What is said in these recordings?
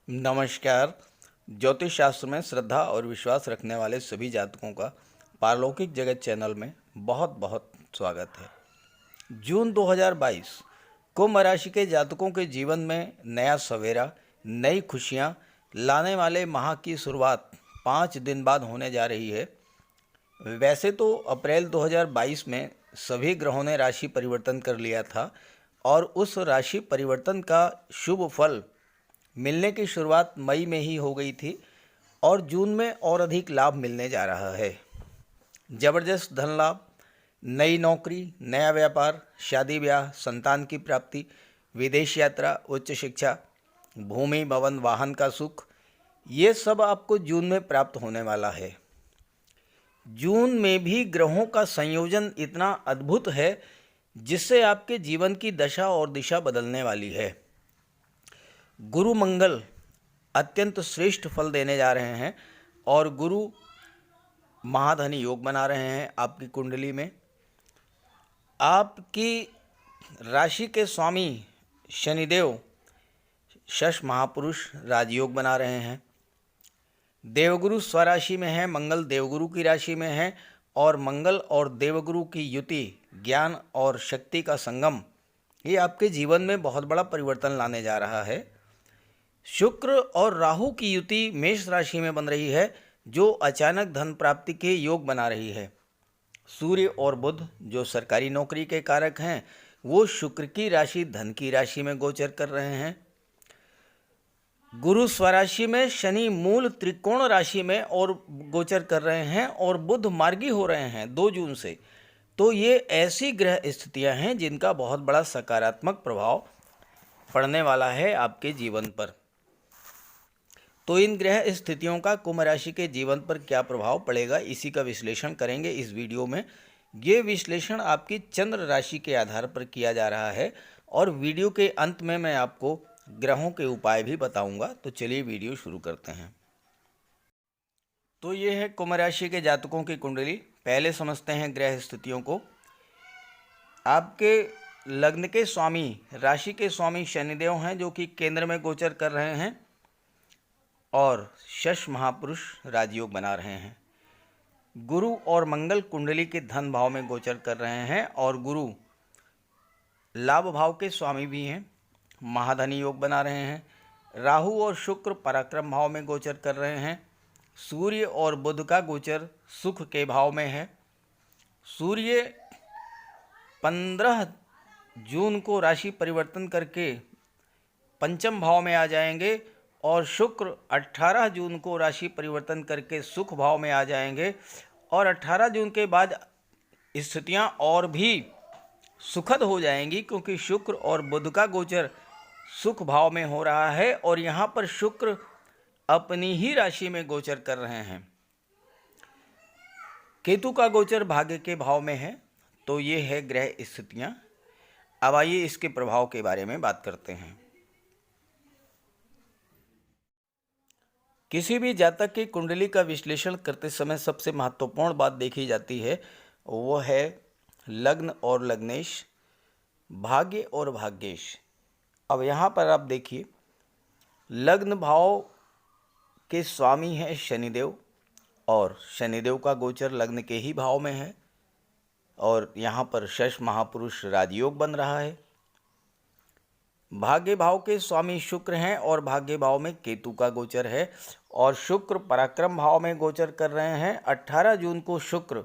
नमस्कार। ज्योतिष शास्त्र में श्रद्धा और विश्वास रखने वाले सभी जातकों का पारलौकिक जगत चैनल में बहुत बहुत स्वागत है। जून 2022 कुंभ राशि के जातकों के जीवन में नया सवेरा, नई खुशियां लाने वाले माह की शुरुआत 5 दिन बाद होने जा रही है। वैसे तो अप्रैल 2022 में सभी ग्रहों ने राशि परिवर्तन कर लिया था और उस राशि परिवर्तन का शुभ फल मिलने की शुरुआत मई में ही हो गई थी और जून में और अधिक लाभ मिलने जा रहा है। ज़बरदस्त धन लाभ, नई नौकरी, नया व्यापार, शादी ब्याह, संतान की प्राप्ति, विदेश यात्रा, उच्च शिक्षा, भूमि भवन वाहन का सुख, ये सब आपको जून में प्राप्त होने वाला है। जून में भी ग्रहों का संयोजन इतना अद्भुत है जिससे आपके जीवन की दशा और दिशा बदलने वाली है। गुरु मंगल अत्यंत श्रेष्ठ फल देने जा रहे हैं और गुरु महाधनी योग बना रहे हैं आपकी कुंडली में। आपकी राशि के स्वामी शनिदेव षष्ठ महापुरुष राजयोग बना रहे हैं। देवगुरु स्वराशि में है, मंगल देवगुरु की राशि में है और मंगल और देवगुरु की युति, ज्ञान और शक्ति का संगम, ये आपके जीवन में बहुत बड़ा परिवर्तन लाने जा रहा है। शुक्र और राहु की युति मेष राशि में बन रही है जो अचानक धन प्राप्ति के योग बना रही है। सूर्य और बुध जो सरकारी नौकरी के कारक हैं वो शुक्र की राशि धन की राशि में गोचर कर रहे हैं। गुरु स्वराशि में, शनि मूल त्रिकोण राशि में और गोचर कर रहे हैं और बुध मार्गी हो रहे हैं 2 जून से। तो ये ऐसी ग्रह स्थितियां हैं जिनका बहुत बड़ा सकारात्मक प्रभाव पड़ने वाला है आपके जीवन पर। तो इन ग्रह स्थितियों का कुंभ राशि के जीवन पर क्या प्रभाव पड़ेगा, इसी का विश्लेषण करेंगे इस वीडियो में। ये विश्लेषण आपकी चंद्र राशि के आधार पर किया जा रहा है और वीडियो के अंत में मैं आपको ग्रहों के उपाय भी बताऊंगा। तो चलिए वीडियो शुरू करते हैं। तो ये है कुंभ राशि के जातकों की कुंडली। पहले समझते हैं ग्रह स्थितियों को। आपके लग्न के स्वामी, राशि के स्वामी शनिदेव हैं जो कि केंद्र में गोचर कर रहे हैं और षष्ठ महापुरुष राजयोग बना रहे हैं। गुरु और मंगल कुंडली के धन भाव में गोचर कर रहे हैं और गुरु लाभ भाव के स्वामी भी हैं, महाधनी योग बना रहे हैं। राहु और शुक्र पराक्रम भाव में गोचर कर रहे हैं। सूर्य और बुध का गोचर सुख के भाव में है। सूर्य 15 जून को राशि परिवर्तन करके पंचम भाव में आ जाएंगे और शुक्र 18 जून को राशि परिवर्तन करके सुख भाव में आ जाएंगे और 18 जून के बाद स्थितियां और भी सुखद हो जाएंगी क्योंकि शुक्र और बुध का गोचर सुख भाव में हो रहा है और यहाँ पर शुक्र अपनी ही राशि में गोचर कर रहे हैं। केतु का गोचर भाग्य के भाव में है। तो ये है ग्रह स्थितियां। अब आइए इसके प्रभाव के बारे में बात करते हैं। किसी भी जातक की कुंडली का विश्लेषण करते समय सबसे महत्वपूर्ण बात देखी जाती है वो है लग्न और लग्नेश, भाग्य और भाग्येश। अब यहाँ पर आप देखिए, लग्न भाव के स्वामी हैं शनिदेव और शनिदेव का गोचर लग्न के ही भाव में है और यहाँ पर षष्ठ महापुरुष राजयोग बन रहा है। भाग्य भाव के स्वामी शुक्र हैं और भाग्य भाव में केतु का गोचर है और शुक्र पराक्रम भाव में गोचर कर रहे हैं। 18 जून को शुक्र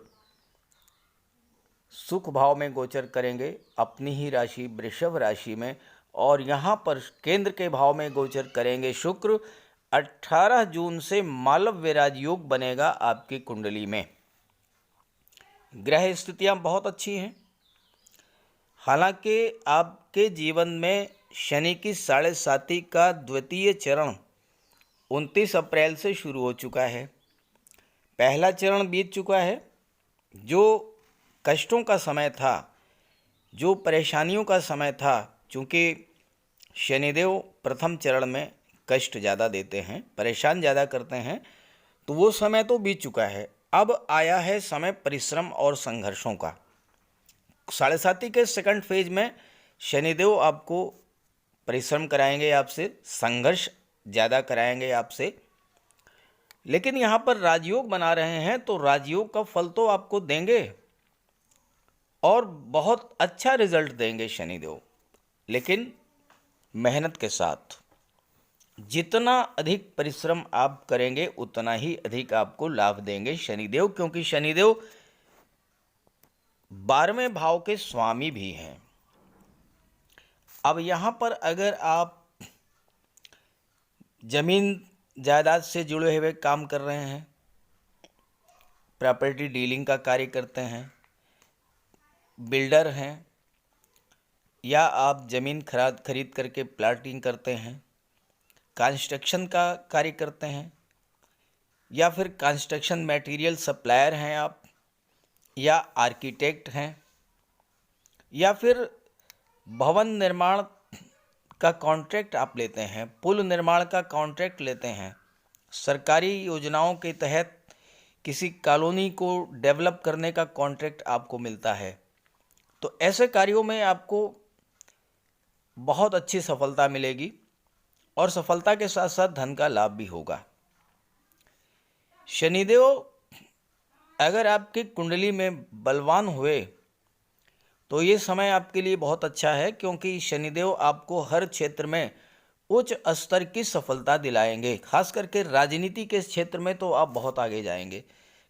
सुख भाव में गोचर करेंगे अपनी ही राशि वृषभ राशि में और यहाँ पर केंद्र के भाव में गोचर करेंगे शुक्र। 18 जून से मालव्य राजयोग बनेगा आपकी कुंडली में। ग्रह स्थितियाँ बहुत अच्छी हैं। हालांकि आपके जीवन में शनि की 7.5 का द्वितीय चरण 29 अप्रैल से शुरू हो चुका है। पहला चरण बीत चुका है। जो कष्टों का समय था, जो परेशानियों का समय था, चूँकि शनिदेव प्रथम चरण में कष्ट ज़्यादा देते हैं, परेशान ज़्यादा करते हैं, तो वो समय तो बीत चुका है। अब आया है समय परिश्रम और संघर्षों का। 7.5 के सेकंड फेज में शनिदेव आपको परिश्रम कराएंगे, आपसे संघर्ष ज़्यादा कराएंगे आपसे। लेकिन यहाँ पर राजयोग बना रहे हैं तो राजयोग का फल तो आपको देंगे और बहुत अच्छा रिजल्ट देंगे शनिदेव, लेकिन मेहनत के साथ। जितना अधिक परिश्रम आप करेंगे उतना ही अधिक आपको लाभ देंगे शनिदेव, क्योंकि शनिदेव 12वें भाव के स्वामी भी हैं। अब यहाँ पर अगर आप जमीन जायदाद से जुड़े हुए काम कर रहे हैं, प्रॉपर्टी डीलिंग का कार्य करते हैं, बिल्डर हैं, या आप ज़मीन खरीद करके प्लाटिंग करते हैं, कंस्ट्रक्शन का कार्य करते हैं, या फिर कंस्ट्रक्शन मटेरियल सप्लायर हैं आप, या आर्किटेक्ट हैं, या फिर भवन निर्माण का कॉन्ट्रैक्ट आप लेते हैं, पुल निर्माण का कॉन्ट्रैक्ट लेते हैं, सरकारी योजनाओं के तहत किसी कॉलोनी को डेवलप करने का कॉन्ट्रैक्ट आपको मिलता है, तो ऐसे कार्यों में आपको बहुत अच्छी सफलता मिलेगी और सफलता के साथ साथ धन का लाभ भी होगा। शनिदेव अगर आपकी कुंडली में बलवान हुए तो ये समय आपके लिए बहुत अच्छा है, क्योंकि शनिदेव आपको हर क्षेत्र में उच्च स्तर की सफलता दिलाएंगे। खास करके राजनीति के क्षेत्र में तो आप बहुत आगे जाएंगे,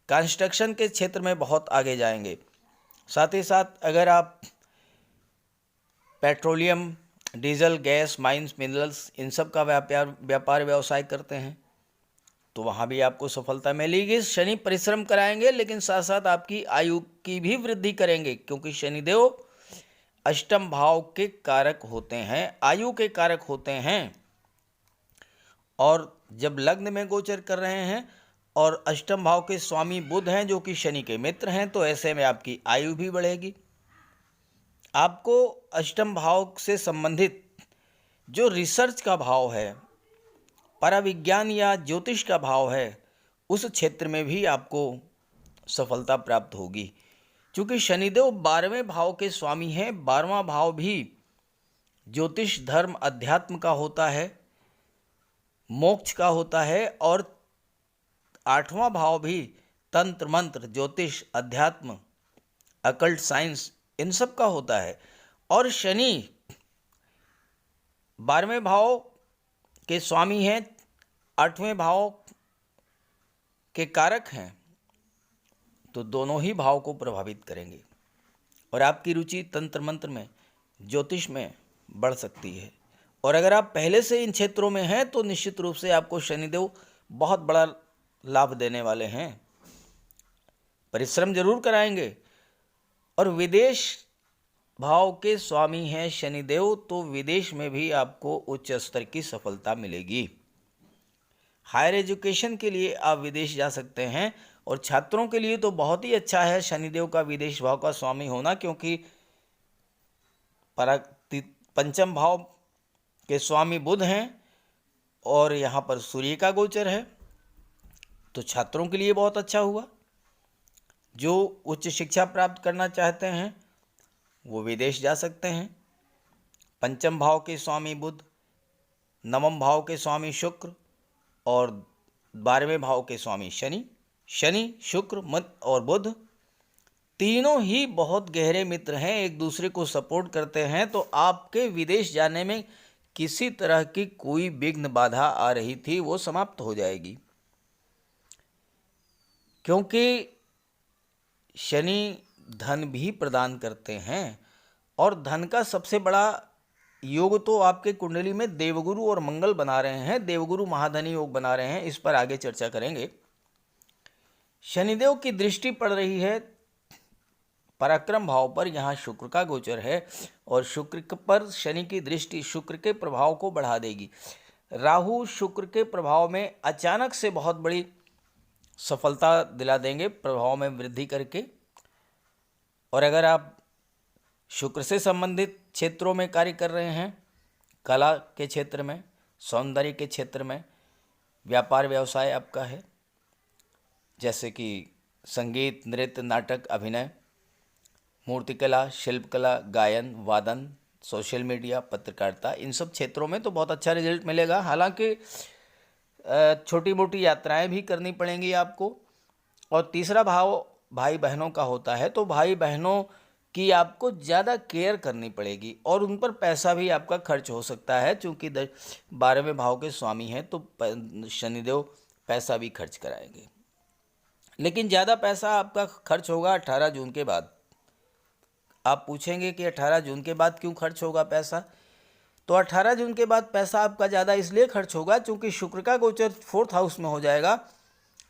कंस्ट्रक्शन के क्षेत्र में बहुत आगे जाएंगे। साथ ही साथ अगर आप petroleum, diesel, gas, mines, minerals in सब का व्यापार व्यवसाय करते हैं तो वहाँ भी आपको सफलता मिलेगी। शनि परिश्रम कराएंगे, लेकिन साथ साथ आपकी आयु की भी वृद्धि करेंगे, क्योंकि शनिदेव अष्टम भाव के कारक होते हैं, आयु के कारक होते हैं। और जब लग्न में गोचर कर रहे हैं और अष्टम भाव के स्वामी बुध हैं जो कि शनि के मित्र हैं, तो ऐसे में आपकी आयु भी बढ़ेगी। आपको अष्टम भाव से संबंधित जो रिसर्च का भाव है, पराविज्ञान या ज्योतिष का भाव है, उस क्षेत्र में भी आपको सफलता प्राप्त होगी। क्योंकि शनिदेव 12वें भाव के स्वामी हैं। 12वां भाव भी ज्योतिष, धर्म, अध्यात्म का होता है, मोक्ष का होता है, और 8वां भाव भी तंत्र मंत्र, ज्योतिष, अध्यात्म, अकल्ट साइंस इन सब का होता है। और शनि 12वें भाव के स्वामी हैं, 8वें भाव के कारक हैं, तो दोनों ही भाव को प्रभावित करेंगे और आपकी रुचि तंत्र मंत्र में, ज्योतिष में बढ़ सकती है। और अगर आप पहले से इन क्षेत्रों में हैं तो निश्चित रूप से आपको शनिदेव बहुत बड़ा लाभ देने वाले हैं। परिश्रम जरूर कराएंगे। और विदेश भाव के स्वामी हैं शनिदेव, तो विदेश में भी आपको उच्च स्तर की सफलता मिलेगी। हायर एजुकेशन के लिए आप विदेश जा सकते हैं, और छात्रों के लिए तो बहुत ही अच्छा है शनिदेव का विदेश भाव का स्वामी होना, क्योंकि पंचम भाव के स्वामी बुध हैं और यहाँ पर सूर्य का गोचर है, तो छात्रों के लिए बहुत अच्छा हुआ। जो उच्च शिक्षा प्राप्त करना चाहते हैं वो विदेश जा सकते हैं। पंचम भाव के स्वामी बुध, नवम भाव के स्वामी शुक्र और 12वें भाव के स्वामी शनि। शनि, शुक्र, मद और बुध तीनों ही बहुत गहरे मित्र हैं, एक दूसरे को सपोर्ट करते हैं। तो आपके विदेश जाने में किसी तरह की कोई विघ्न बाधा आ रही थी वो समाप्त हो जाएगी, क्योंकि शनि धन भी प्रदान करते हैं। और धन का सबसे बड़ा योग तो आपके कुंडली में देवगुरु और मंगल बना रहे हैं, देवगुरु महाधनी योग बना रहे हैं, इस पर आगे चर्चा करेंगे। शनिदेव की दृष्टि पड़ रही है पराक्रम भाव पर, यहाँ शुक्र का गोचर है, और शुक्र पर शनि की दृष्टि शुक्र के प्रभाव को बढ़ा देगी। राहु शुक्र के प्रभाव में अचानक से बहुत बड़ी सफलता दिला देंगे, प्रभाव में वृद्धि करके। और अगर आप शुक्र से संबंधित क्षेत्रों में कार्य कर रहे हैं, कला के क्षेत्र में, सौंदर्य के क्षेत्र में, व्यापार व्यवसाय आपका है, जैसे कि संगीत, नृत्य, नाटक, अभिनय, मूर्तिकला, शिल्पकला, गायन, वादन, सोशल मीडिया, पत्रकारिता, इन सब क्षेत्रों में तो बहुत अच्छा रिजल्ट मिलेगा। हालांकि छोटी मोटी यात्राएं भी करनी पड़ेंगी आपको। और तीसरा भाव भाई बहनों का होता है, तो भाई बहनों की आपको ज़्यादा केयर करनी पड़ेगी और उन पर पैसा भी आपका खर्च हो सकता है, क्योंकि 12वें भाव के स्वामी हैं तो शनिदेव पैसा भी खर्च कराएंगे। लेकिन ज़्यादा पैसा आपका खर्च होगा 18 जून के बाद। आप पूछेंगे कि 18 जून के बाद क्यों खर्च होगा पैसा? तो 18 जून के बाद पैसा आपका ज़्यादा इसलिए खर्च होगा क्योंकि शुक्र का गोचर 4th हाउस में हो जाएगा,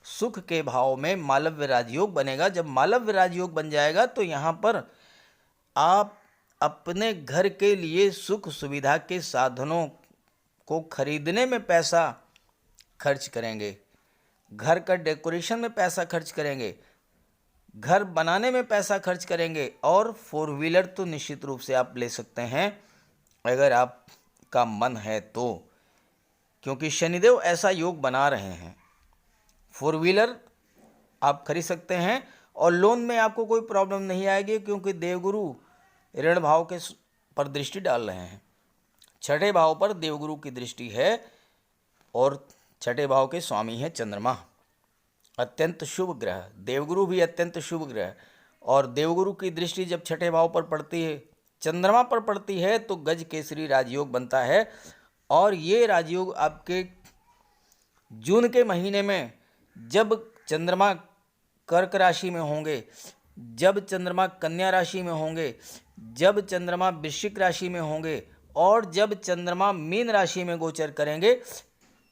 सुख के भाव में मालव्य राजयोग बनेगा। जब मालव्य राजयोग बन जाएगा तो यहाँ पर आप अपने घर के लिए सुख सुविधा के साधनों को खरीदने में पैसा खर्च करेंगे, घर का डेकोरेशन में पैसा खर्च करेंगे, घर बनाने में पैसा खर्च करेंगे, और 4 व्हीलर तो निश्चित रूप से आप ले सकते हैं अगर आपका मन है तो, क्योंकि शनिदेव ऐसा योग बना रहे हैं। 4 व्हीलर आप खरीद सकते हैं और लोन में आपको कोई प्रॉब्लम नहीं आएगी, क्योंकि देवगुरु ऋण भाव के पर दृष्टि डाल रहे हैं। 6ठे भाव पर देवगुरु की दृष्टि है और 6ठे भाव के स्वामी है चंद्रमा, अत्यंत शुभ ग्रह। देवगुरु भी अत्यंत शुभ ग्रह, और देवगुरु की दृष्टि जब 6ठे भाव पर पड़ती है, चंद्रमा पर पड़ती है, तो गज केसरी राजयोग बनता है। और ये राजयोग आपके जून के महीने में जब चंद्रमा कर्क राशि में होंगे, जब चंद्रमा कन्या राशि में होंगे, जब चंद्रमा वृश्चिक राशि में होंगे और जब चंद्रमा मीन राशि में गोचर करेंगे,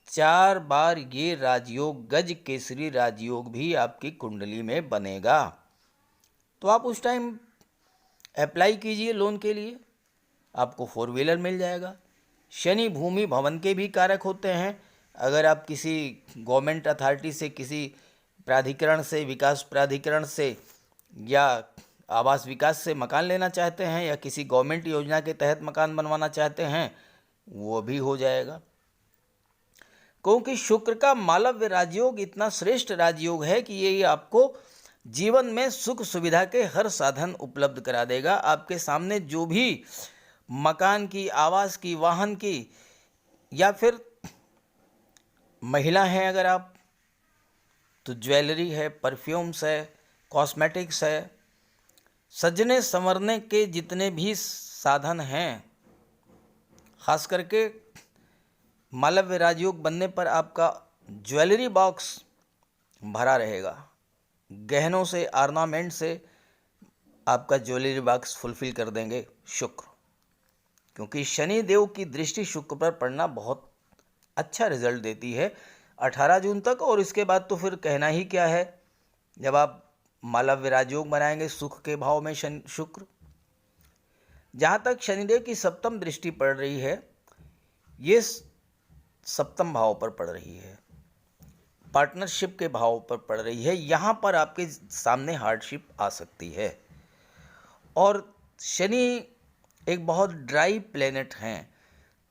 4 बार ये राजयोग, गज केसरी राजयोग भी आपकी कुंडली में बनेगा। तो आप उस टाइम अप्लाई कीजिए लोन के लिए, आपको 4 व्हीलर मिल जाएगा। शनि भूमि भवन के भी कारक होते हैं। अगर आप किसी गवर्नमेंट अथॉरिटी से, किसी प्राधिकरण से, विकास प्राधिकरण से या आवास विकास से मकान लेना चाहते हैं या किसी गवर्नमेंट योजना के तहत मकान बनवाना चाहते हैं, वो भी हो जाएगा। क्योंकि शुक्र का मालव्य राजयोग इतना श्रेष्ठ राजयोग है कि ये आपको जीवन में सुख सुविधा के हर साधन उपलब्ध करा देगा। आपके सामने जो भी मकान की, आवास की, वाहन की, या फिर महिला हैं अगर आप, तो ज्वेलरी है, परफ्यूम्स है, कॉस्मेटिक्स है, सजने संवरने के जितने भी साधन हैं, खास करके मालव्य राजयोग बनने पर आपका ज्वेलरी बॉक्स भरा रहेगा। गहनों से, ऑर्नामेंट से आपका ज्वेलरी बॉक्स फुलफिल कर देंगे शुक्र, क्योंकि शनि देव की दृष्टि शुक्र पर पड़ना बहुत अच्छा रिजल्ट देती है 18 जून तक। और इसके बाद तो फिर कहना ही क्या है, जब आप मालव्य राजयोग बनाएंगे सुख के भाव में शुक्र। जहाँ तक शनिदेव की सप्तम दृष्टि पड़ रही है, ये सप्तम भाव पर पड़ रही है, पार्टनरशिप के भाव पर पड़ रही है। यहाँ पर आपके सामने हार्डशिप आ सकती है। और शनि एक बहुत ड्राई प्लेनेट हैं,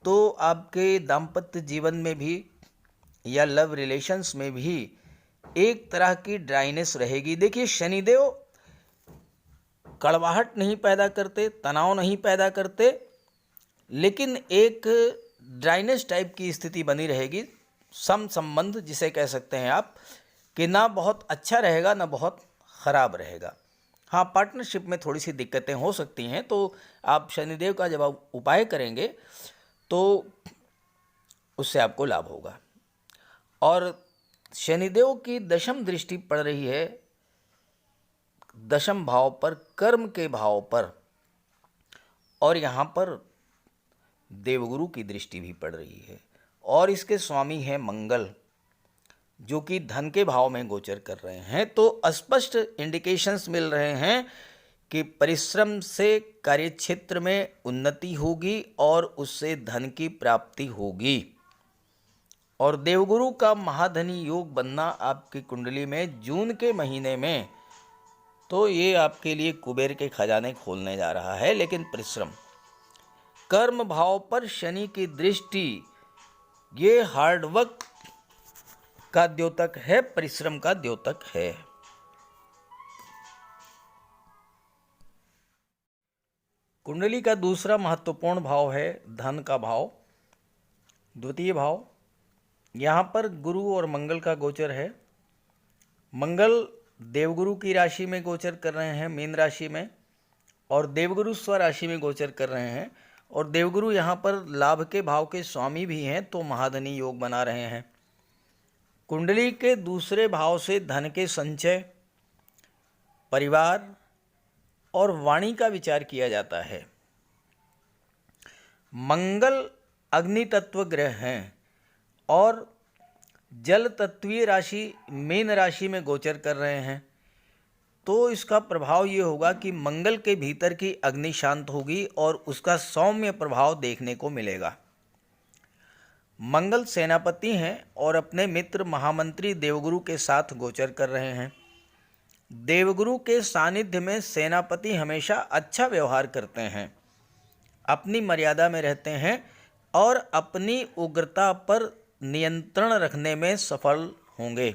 तो आपके दाम्पत्य जीवन में भी या लव रिलेशंस में भी एक तरह की ड्राइनेस रहेगी। देखिए, शनिदेव कड़वाहट नहीं पैदा करते, तनाव नहीं पैदा करते, लेकिन एक ड्राइनेस टाइप की स्थिति बनी रहेगी। सम संबंध जिसे कह सकते हैं आप, कि ना बहुत अच्छा रहेगा ना बहुत ख़राब रहेगा। हाँ, पार्टनरशिप में थोड़ी सी दिक्कतें हो सकती हैं, तो आप शनिदेव का जब आप उपाय करेंगे तो उससे आपको लाभ होगा। और शनिदेव की दशम दृष्टि पड़ रही है दशम भाव पर, कर्म के भाव पर, और यहाँ पर देवगुरु की दृष्टि भी पड़ रही है। और इसके स्वामी हैं मंगल, जो कि धन के भाव में गोचर कर रहे हैं। तो स्पष्ट इंडिकेशंस मिल रहे हैं कि परिश्रम से कार्यक्षेत्र में उन्नति होगी और उससे धन की प्राप्ति होगी। और देवगुरु का महाधनी योग बनना आपकी कुंडली में जून के महीने में, तो ये आपके लिए कुबेर के खजाने खोलने जा रहा है। लेकिन परिश्रम, कर्म भाव पर शनि की दृष्टि, ये हार्डवर्क का द्योतक है, परिश्रम का द्योतक है। कुंडली का दूसरा महत्वपूर्ण भाव है धन का भाव, द्वितीय भाव। यहाँ पर गुरु और मंगल का गोचर है। मंगल देवगुरु की राशि में गोचर कर रहे हैं, मीन राशि में, और देवगुरु स्वराशि में गोचर कर रहे हैं। और देवगुरु यहाँ पर लाभ के भाव के स्वामी भी हैं, तो महाधनी योग बना रहे हैं। कुंडली के दूसरे भाव से धन के संचय, परिवार और वाणी का विचार किया जाता है। मंगल अग्नि तत्व ग्रह हैं और जल तत्वीय राशि मीन राशि में गोचर कर रहे हैं, तो इसका प्रभाव ये होगा कि मंगल के भीतर की अग्नि शांत होगी और उसका सौम्य प्रभाव देखने को मिलेगा। मंगल सेनापति हैं और अपने मित्र महामंत्री देवगुरु के साथ गोचर कर रहे हैं। देवगुरु के सानिध्य में सेनापति हमेशा अच्छा व्यवहार करते हैं, अपनी मर्यादा में रहते हैं और अपनी उग्रता पर नियंत्रण रखने में सफल होंगे।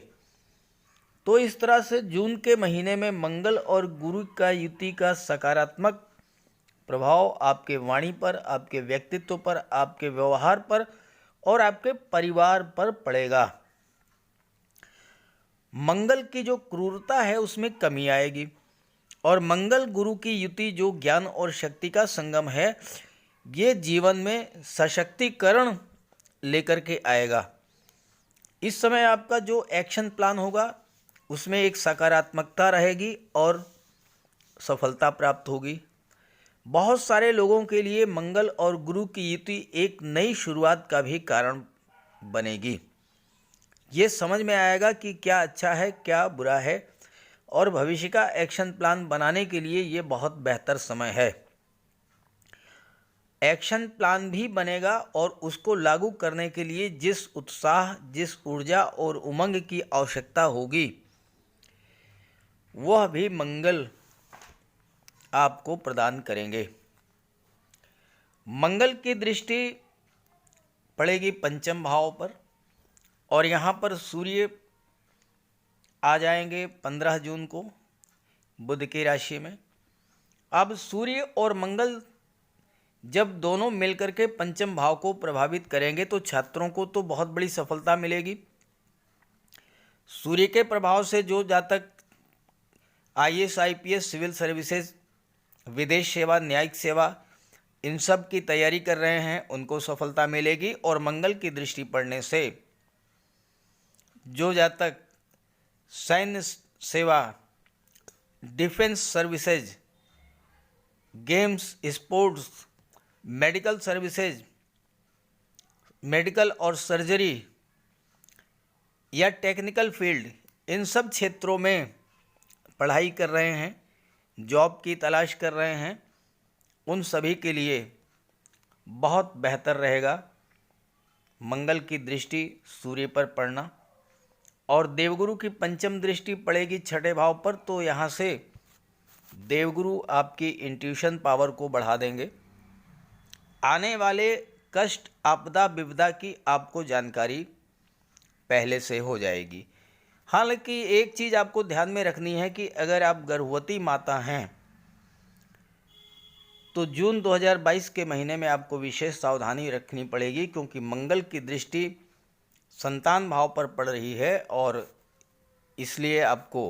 तो इस तरह से जून के महीने में मंगल और गुरु का युति का सकारात्मक प्रभाव आपके वाणी पर, आपके व्यक्तित्व पर, आपके व्यवहार पर और आपके परिवार पर पड़ेगा। मंगल की जो क्रूरता है उसमें कमी आएगी और मंगल गुरु की युति जो ज्ञान और शक्ति का संगम है, ये जीवन में सशक्तिकरण लेकर के आएगा। इस समय आपका जो एक्शन प्लान होगा उसमें एक सकारात्मकता रहेगी और सफलता प्राप्त होगी। बहुत सारे लोगों के लिए मंगल और गुरु की युति एक नई शुरुआत का भी कारण बनेगी। ये समझ में आएगा कि क्या अच्छा है, क्या बुरा है, और भविष्य का एक्शन प्लान बनाने के लिए ये बहुत बेहतर समय है। एक्शन प्लान भी बनेगा और उसको लागू करने के लिए जिस उत्साह, जिस ऊर्जा और उमंग की आवश्यकता होगी, वह भी मंगल आपको प्रदान करेंगे। मंगल की दृष्टि पड़ेगी पंचम भाव पर और यहाँ पर सूर्य आ जाएंगे 15 जून को बुध की राशि में। अब सूर्य और मंगल जब दोनों मिलकर के पंचम भाव को प्रभावित करेंगे तो छात्रों को तो बहुत बड़ी सफलता मिलेगी। सूर्य के प्रभाव से जो जातक IAS, IPS, सिविल सर्विसेज, विदेश सेवा, न्यायिक सेवा, इन सब की तैयारी कर रहे हैं, उनको सफलता मिलेगी। और मंगल की दृष्टि पड़ने से जो जातक सैन्य सेवा, defence services, games, sports, medical services, medical और सर्जरी या टेक्निकल फील्ड, इन सब क्षेत्रों में पढ़ाई कर रहे हैं, जॉब की तलाश कर रहे हैं, उन सभी के लिए बहुत बेहतर रहेगा मंगल की दृष्टि सूर्य पर पड़ना। और देवगुरु की पंचम दृष्टि पड़ेगी छठे भाव पर, तो यहाँ से देवगुरु आपकी इंट्यूशन पावर को बढ़ा देंगे। आने वाले कष्ट, आपदा, विपदा की आपको जानकारी पहले से हो जाएगी। हालांकि एक चीज़ आपको ध्यान में रखनी है कि अगर आप गर्भवती माता हैं तो जून 2022 के महीने में आपको विशेष सावधानी रखनी पड़ेगी, क्योंकि मंगल की दृष्टि संतान भाव पर पड़ रही है और इसलिए आपको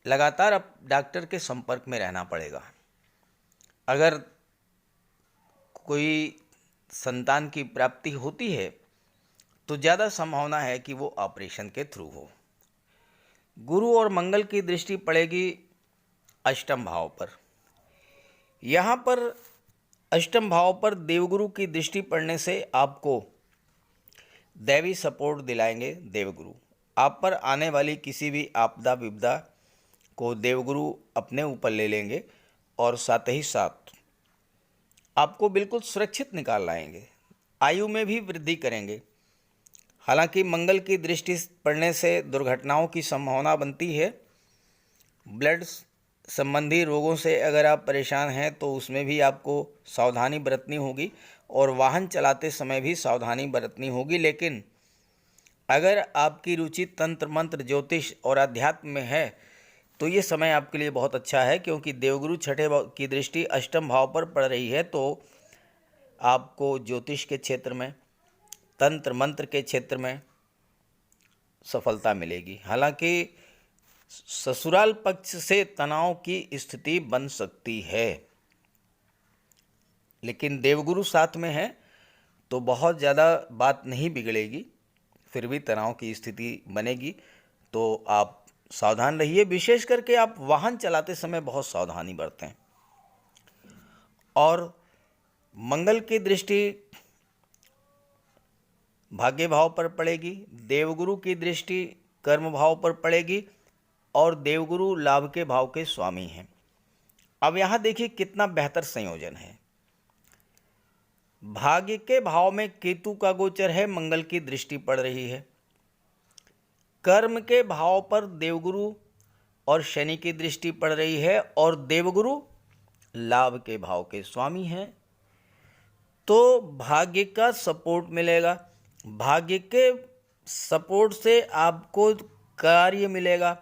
लगातार अब डॉक्टर के संपर्क में रहना पड़ेगा। अगर कोई संतान की प्राप्ति होती है तो ज़्यादा संभावना है कि वो ऑपरेशन के थ्रू हो। गुरु और मंगल की दृष्टि पड़ेगी अष्टम भाव पर। यहाँ पर अष्टम भाव पर देवगुरु की दृष्टि पड़ने से आपको दैवी सपोर्ट दिलाएंगे देवगुरु। आप पर आने वाली किसी भी आपदा विपदा को देवगुरु अपने ऊपर ले लेंगे और साथ ही साथ आपको बिल्कुल सुरक्षित निकाल लाएंगे। आयु में भी वृद्धि करेंगे। हालांकि मंगल की दृष्टि पड़ने से दुर्घटनाओं की संभावना बनती है। ब्लड संबंधी रोगों से अगर आप परेशान हैं तो उसमें भी आपको सावधानी बरतनी होगी और वाहन चलाते समय भी सावधानी बरतनी होगी। लेकिन अगर आपकी रुचि तंत्र मंत्र, ज्योतिष और अध्यात्म में है तो ये समय आपके लिए बहुत अच्छा है, क्योंकि देवगुरु छठे भाव की दृष्टि अष्टम भाव पर पड़ रही है। तो आपको ज्योतिष के क्षेत्र में, तंत्र मंत्र के क्षेत्र में सफलता मिलेगी। हालांकि ससुराल पक्ष से तनाव की स्थिति बन सकती है, लेकिन देवगुरु साथ में है तो बहुत ज़्यादा बात नहीं बिगड़ेगी, फिर भी तनाव की स्थिति बनेगी। तो आप सावधान रहिए, विशेष करके आप वाहन चलाते समय बहुत सावधानी बरतें। और मंगल की दृष्टि भाग्य भाव पर पड़ेगी, देवगुरु की दृष्टि कर्म भाव पर पड़ेगी, और देवगुरु लाभ के भाव के स्वामी हैं। अब यहाँ देखिए कितना बेहतर संयोजन है। भाग्य के भाव में केतु का गोचर है, मंगल की दृष्टि पड़ रही है। कर्म के भाव पर देवगुरु और शनि की दृष्टि पड़ रही है, और देवगुरु लाभ के भाव के स्वामी हैं। तो भाग्य का सपोर्ट मिलेगा, भाग्य के सपोर्ट से आपको कार्य मिलेगा,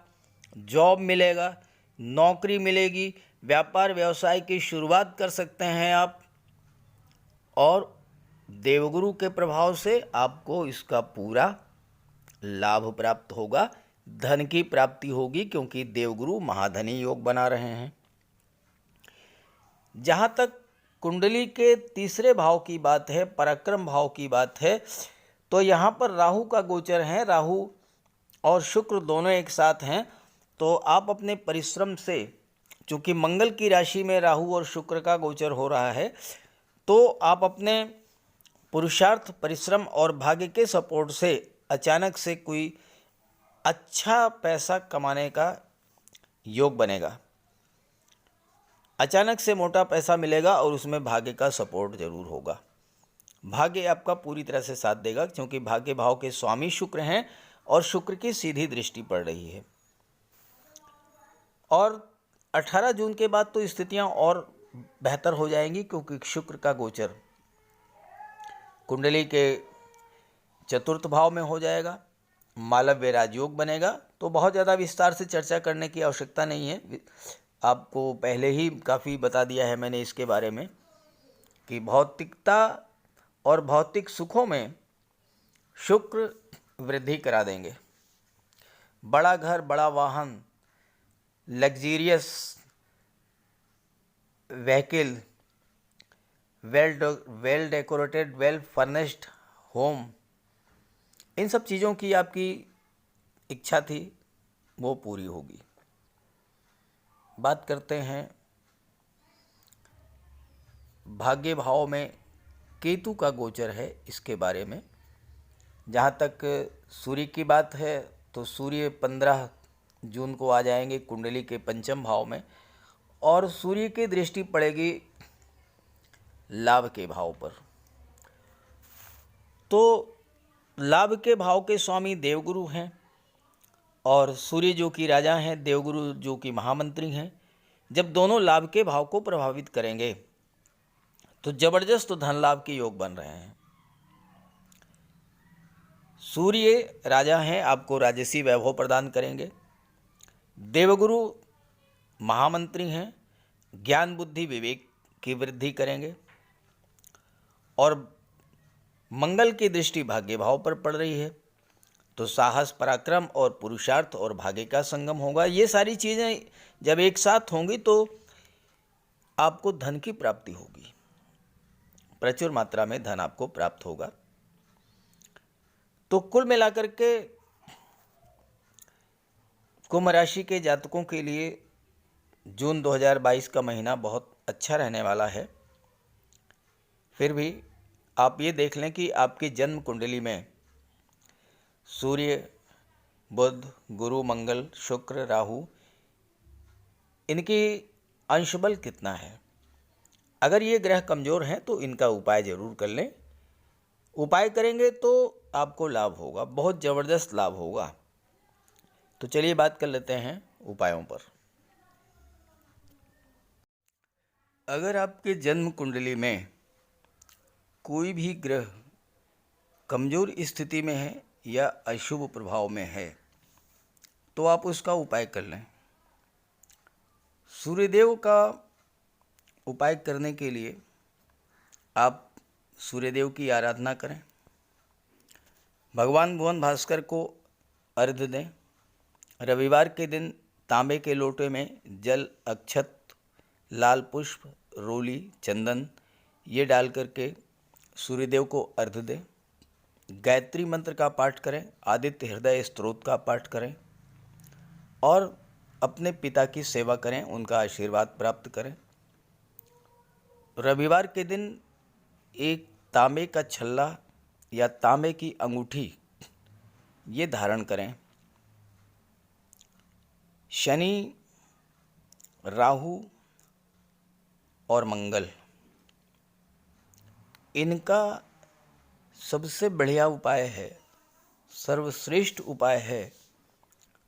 जॉब मिलेगा, नौकरी मिलेगी, व्यापार व्यवसाय की शुरुआत कर सकते हैं आप, और देवगुरु के प्रभाव से आपको इसका पूरा लाभ प्राप्त होगा, धन की प्राप्ति होगी, क्योंकि देवगुरु महाधनी योग बना रहे हैं। जहाँ तक कुंडली के तीसरे भाव की बात है, पराक्रम भाव की बात है, तो यहाँ पर राहु का गोचर है। राहु और शुक्र दोनों एक साथ हैं। तो आप अपने परिश्रम से, चूँकि मंगल की राशि में राहु और शुक्र का गोचर हो रहा है, तो आप अपने पुरुषार्थ, परिश्रम और भाग्य के सपोर्ट से अचानक से कोई अच्छा पैसा कमाने का योग बनेगा। अचानक से मोटा पैसा मिलेगा और उसमें भाग्य का सपोर्ट जरूर होगा। भाग्य आपका पूरी तरह से साथ देगा, क्योंकि भाग्य भाव के स्वामी शुक्र हैं और शुक्र की सीधी दृष्टि पड़ रही है। और 18 जून के बाद तो स्थितियां और बेहतर हो जाएंगी, क्योंकि शुक्र का गोचर कुंडली के चतुर्थ भाव में हो जाएगा, मालव्य राजयोग बनेगा। तो बहुत ज़्यादा विस्तार से चर्चा करने की आवश्यकता नहीं है, आपको पहले ही काफ़ी बता दिया है मैंने इसके बारे में, कि भौतिकता और भौतिक सुखों में शुक्र वृद्धि करा देंगे। बड़ा घर, बड़ा वाहन, luxurious vehicle, well decorated, well furnished home, इन सब चीज़ों की आपकी इच्छा थी वो पूरी होगी। बात करते हैं भाग्य भाव में केतु का गोचर है इसके बारे में। जहाँ तक सूर्य की बात है, तो सूर्य 15 जून को आ जाएंगे कुंडली के पंचम भाव में, और सूर्य की दृष्टि पड़ेगी लाभ के भाव पर। तो लाभ के भाव के स्वामी देवगुरु हैं, और सूर्य जो कि राजा हैं, देवगुरु जो कि महामंत्री हैं। जब दोनों लाभ के भाव को प्रभावित करेंगे तो जबरदस्त धन लाभ के योग बन रहे हैं। सूर्य राजा हैं, आपको राजसी वैभव प्रदान करेंगे। देवगुरु महामंत्री हैं, ज्ञान बुद्धि विवेक की वृद्धि करेंगे। और मंगल की दृष्टि भाग्य भाव पर पड़ रही है, तो साहस, पराक्रम और पुरुषार्थ और भाग्य का संगम होगा। ये सारी चीज़ें जब एक साथ होंगी तो आपको धन की प्राप्ति होगी, प्रचुर मात्रा में धन आपको प्राप्त होगा। तो कुल मिलाकर के कुंभ राशि के जातकों के लिए जून 2022 का महीना बहुत अच्छा रहने वाला है। फिर भी आप ये देख लें कि आपकी जन्म कुंडली में सूर्य, बुध, गुरु, मंगल, शुक्र, राहु, इनकी अंशबल कितना है। अगर ये ग्रह कमज़ोर हैं तो इनका उपाय ज़रूर कर लें। उपाय करेंगे तो आपको लाभ होगा, बहुत ज़बरदस्त लाभ होगा। तो चलिए बात कर लेते हैं उपायों पर। अगर आपके जन्म कुंडली में कोई भी ग्रह कमज़ोर स्थिति में है या अशुभ प्रभाव में है, तो आप उसका उपाय कर लें। सूर्यदेव का उपाय करने के लिए आप सूर्यदेव की आराधना करें, भगवान भुवन भास्कर को अर्घ्य दें। रविवार के दिन तांबे के लोटे में जल, अक्षत, लाल पुष्प, रोली, चंदन ये डाल करके सूर्यदेव को अर्घ्य दें। गायत्री मंत्र का पाठ करें, आदित्य हृदय स्तोत्र का पाठ करें और अपने पिता की सेवा करें, उनका आशीर्वाद प्राप्त करें। रविवार के दिन एक तांबे का छल्ला या तांबे की अंगूठी ये धारण करें। शनि, राहु और मंगल इनका सबसे बढ़िया उपाय है, सर्वश्रेष्ठ उपाय है,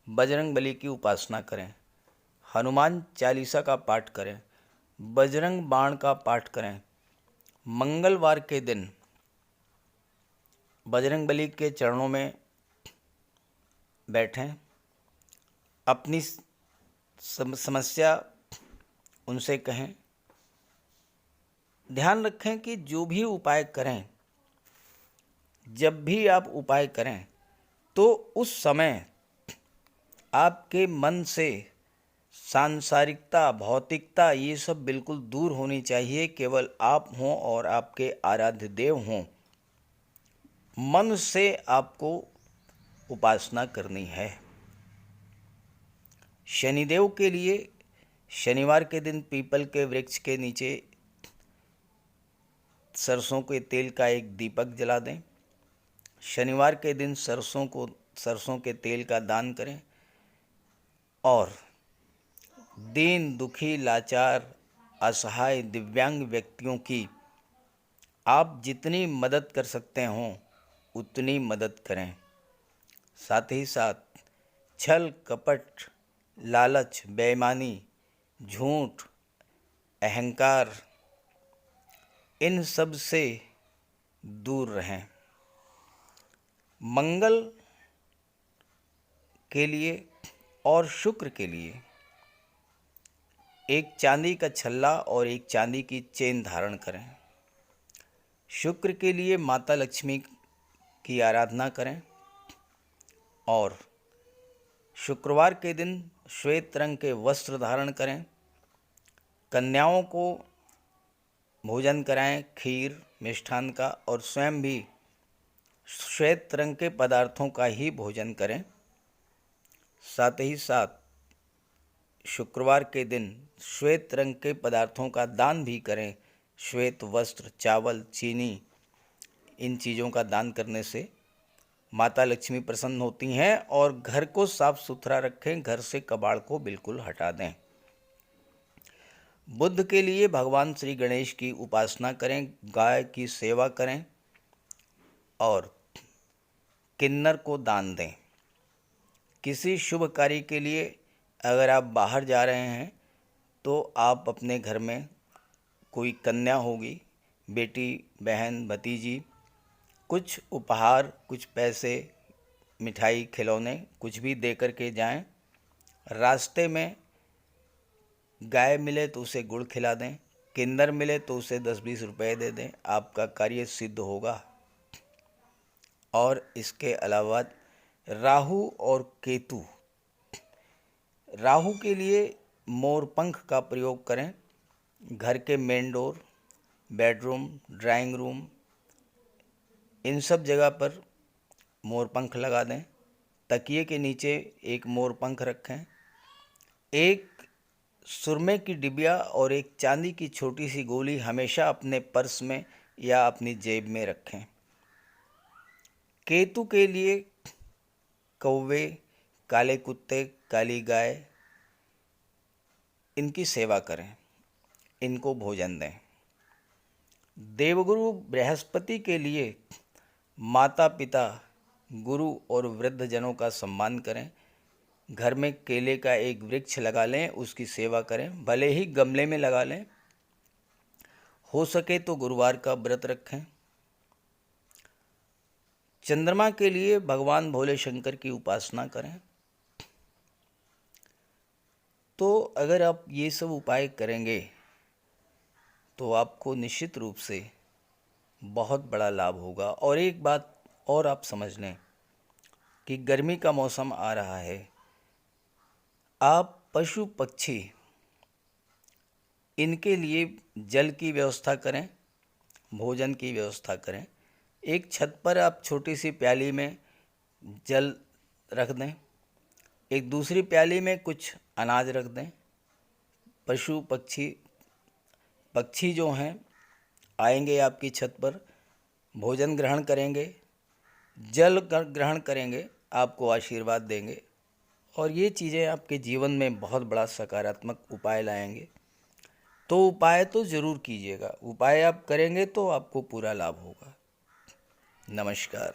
बजरंग बली की उपासना करें, हनुमान चालीसा का पाठ करें, बजरंग बाण का पाठ करें। मंगलवार के दिन बजरंग बली के चरणों में बैठें, अपनी समस्या उनसे कहें। ध्यान रखें कि जो भी उपाय करें, जब भी आप उपाय करें तो उस समय आपके मन से सांसारिकता, भौतिकता ये सब बिल्कुल दूर होनी चाहिए। केवल आप हों और आपके आराध्य देव हों। मन से आपको उपासना करनी है। शनिदेव के लिए शनिवार के दिन पीपल के वृक्ष के नीचे सरसों के तेल का एक दीपक जला दें। शनिवार के दिन सरसों के तेल का दान करें और दीन, दुखी, लाचार, असहाय, दिव्यांग व्यक्तियों की आप जितनी मदद कर सकते हों उतनी मदद करें। साथ ही साथ छल, कपट, लालच, बेईमानी, झूठ, अहंकार इन सब से दूर रहें। मंगल के लिए और शुक्र के लिए एक चांदी का छल्ला और एक चांदी की चेन धारण करें। शुक्र के लिए माता लक्ष्मी की आराधना करें और शुक्रवार के दिन श्वेत रंग के वस्त्र धारण करें। कन्याओं को भोजन कराएं, खीर, मिष्ठान का, और स्वयं भी श्वेत रंग के पदार्थों का ही भोजन करें। साथ ही साथ शुक्रवार के दिन श्वेत रंग के पदार्थों का दान भी करें। श्वेत वस्त्र, चावल, चीनी इन चीज़ों का दान करने से माता लक्ष्मी प्रसन्न होती हैं। और घर को साफ सुथरा रखें, घर से कबाड़ को बिल्कुल हटा दें। बुध के लिए भगवान श्री गणेश की उपासना करें, गाय की सेवा करें और किन्नर को दान दें। किसी शुभ कार्य के लिए अगर आप बाहर जा रहे हैं तो आप अपने घर में कोई कन्या होगी, बेटी, बहन, भतीजी, कुछ उपहार, कुछ पैसे, मिठाई, खिलौने कुछ भी दे कर के जाएं। रास्ते में गाय मिले तो उसे गुड़ खिला दें, किन्नर मिले तो उसे 10-20 रुपए दे दें, आपका कार्य सिद्ध होगा। और इसके अलावा राहु और केतु, राहु के लिए मोर पंख का प्रयोग करें। घर के main door, bedroom, drawing room in सब जगह पर मोर पंख लगा दें। तकिए के नीचे एक मोर पंख रखें। एक सुरमे की डिबिया और एक चांदी की छोटी सी गोली हमेशा अपने पर्स में या अपनी जेब में रखें। केतु के लिए कौवे, काले कुत्ते, काली गाय इनकी सेवा करें, इनको भोजन दें। देवगुरु बृहस्पति के लिए माता पिता, गुरु और वृद्ध जनों का सम्मान करें। घर में केले का एक वृक्ष लगा लें, उसकी सेवा करें, भले ही गमले में लगा लें। हो सके तो गुरुवार का व्रत रखें। चंद्रमा के लिए भगवान भोले शंकर की उपासना करें। तो अगर आप ये सब उपाय करेंगे तो आपको निश्चित रूप से बहुत बड़ा लाभ होगा। और एक बात और आप समझ लें कि गर्मी का मौसम आ रहा है, आप पशु पक्षी इनके लिए जल की व्यवस्था करें, भोजन की व्यवस्था करें। एक छत पर आप छोटी सी प्याली में जल रख दें, एक दूसरी प्याली में कुछ अनाज रख दें। पशु पक्षी जो हैं आएंगे आपकी छत पर, भोजन ग्रहण करेंगे, जल ग्रहण करेंगे, आपको आशीर्वाद देंगे और ये चीज़ें आपके जीवन में बहुत बड़ा सकारात्मक उपाय लाएंगे। तो उपाय तो ज़रूर कीजिएगा, उपाय आप करेंगे तो आपको पूरा लाभ होगा। नमस्कार।